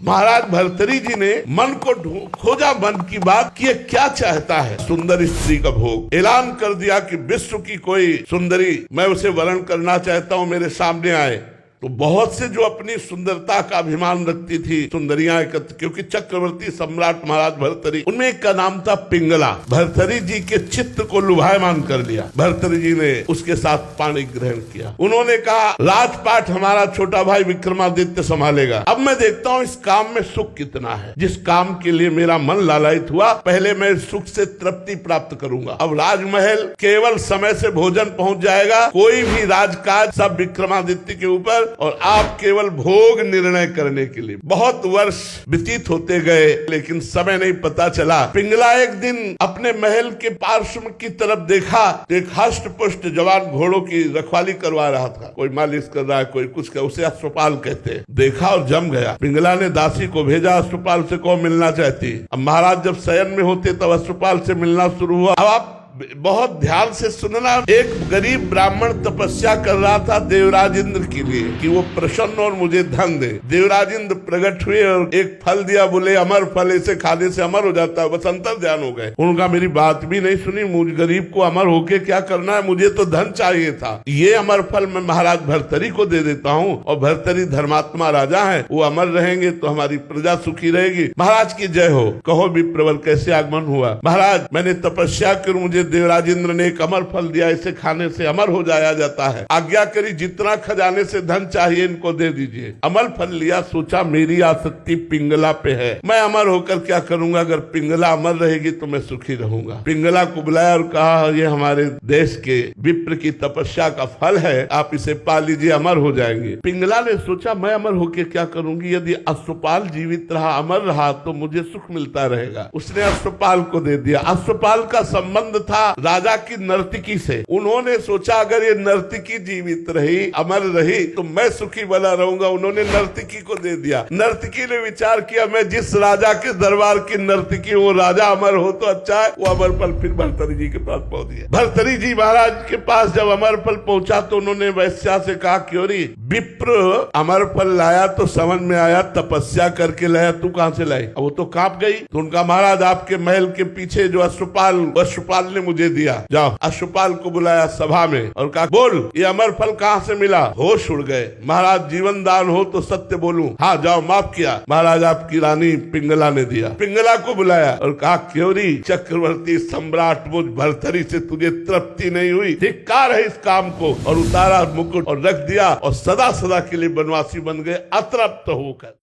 महाराज भर्तरी जी ने मन को खोजा, मन की बात कि ये क्या चाहता है। सुंदर स्त्री का भोग, ऐलान कर दिया कि विश्व की कोई सुंदरी मैं उसे वर्ण करना चाहता हूँ, मेरे सामने आए। तो बहुत से जो अपनी सुंदरता का अभिमान रखती थी सुंदरियां एकत्र, क्योंकि चक्रवर्ती सम्राट महाराज भर्तरी, उनमें एक का नाम था पिंगला। भर्तरी जी के चित्त को लुभायमान कर लिया। भर्तरी जी ने उसके साथ पाणी ग्रहण किया। उन्होंने कहा राजपाट हमारा छोटा भाई विक्रमादित्य संभालेगा। अब मैं देखता हूँ इस काम में सुख कितना है। जिस काम के लिए मेरा मन लालायित हुआ, पहले मैं सुख से तृप्ति प्राप्त करूंगा। अब राजमहल केवल समय से भोजन पहुंच जाएगा, कोई भी राजकाज सब विक्रमादित्य के ऊपर, और आप केवल भोग निर्णय करने के लिए। बहुत वर्ष व्यतीत होते गए, लेकिन समय नहीं पता चला। पिंगला एक दिन अपने महल के पार्श्व की तरफ देखा, एक हष्ट पुष्ट जवान घोड़ों की रखवाली करवा रहा था। कोई मालिश कर रहा है, कोई कुछ कर, उसे अश्वपाल कहते हैं। देखा और जम गया। पिंगला ने दासी को भेजा, अश्वपाल से कौन मिलना चाहती। अब महाराज जब शयन में होते तब अश्वपाल से मिलना शुरू हुआ। अब आप बहुत ध्यान से सुनना। एक गरीब ब्राह्मण तपस्या कर रहा था देवराज इंद्र के लिए कि वो प्रसन्न और मुझे धन दे। देवराज इंद्र प्रकट हुए और एक फल दिया, बोले अमर फल, इसे खाने से अमर हो जाता है। बस अंतर ध्यान हो गए। उनका मेरी बात भी नहीं सुनी, मुझ गरीब को अमर होके क्या करना है, मुझे तो धन चाहिए था। ये अमर फल मैं महाराज भर्तरी को दे देता हूँ, और भर्तरी धर्मात्मा राजा है, वो अमर रहेंगे तो हमारी प्रजा सुखी रहेगी। महाराज की जय हो। कहो विप्रवर कैसे आगमन हुआ। महाराज मैंने तपस्या कर मुझे देवराज इंद्र ने एक अमर फल दिया, इसे खाने से अमर हो जाया जाता है। आज्ञा करी, जितना खजाने से धन चाहिए इनको दे दीजिए। अमर फल लिया, सोचा मेरी आसक्ति पिंगला पे है, मैं अमर होकर क्या करूंगा। अगर पिंगला अमर रहेगी तो मैं सुखी रहूंगा। पिंगला को बुलाया और कहा ये हमारे देश के विप्र की तपस्या का फल है, आप इसे पा लीजिए, अमर हो जाएंगे। पिंगला ने सोचा मैं अमर होकर क्या करूंगी, यदि अश्वपाल जीवित रहा, अमर रहा, तो मुझे सुख मिलता रहेगा। उसने अश्वपाल को दे दिया। अश्वपाल का संबंध था राजा की नर्तकी से। उन्होंने सोचा अगर ये नर्तकी जीवित रही, अमर रही, तो मैं सुखी बना रहूंगा। उन्होंने नर्तकी को दे दिया। नर्तकी ने विचार किया मैं जिस राजा के दरबार की नर्तकी, वो राजा अमर हो तो अच्छा है। वो अमर फल फिर भर्तरी जी के पास पहुंच गया। भर्तरी जी महाराज के पास जब अमर फल पहुंचा तो उन्होंने वैश्या से कहा क्योरी विप्र अमर फल लाया तो समझ में आया तपस्या करके लाया, तू कहां से लाई। वो तो कांप गई। तो उनका महाराज आपके महल के पीछे जो अश्वपाल ने मुझे दिया। जाओ। अश्वपाल को बुलाया सभा में और कहा बोल ये अमर फल कहाँ से मिला। होश उड़ गए। महाराज जीवन दान हो तो सत्य बोलूं। हाँ जाओ, माफ किया। महाराज आपकी रानी पिंगला ने दिया। पिंगला को बुलाया और कहा क्योरी चक्रवर्ती सम्राट मुझ भर्तरी से तुझे तृप्ति नहीं हुई, धिक्कार है इस काम को। और उतारा मुकुट और रख दिया और सदा सदा के लिए बनवासी बन गए अतृप्त होकर।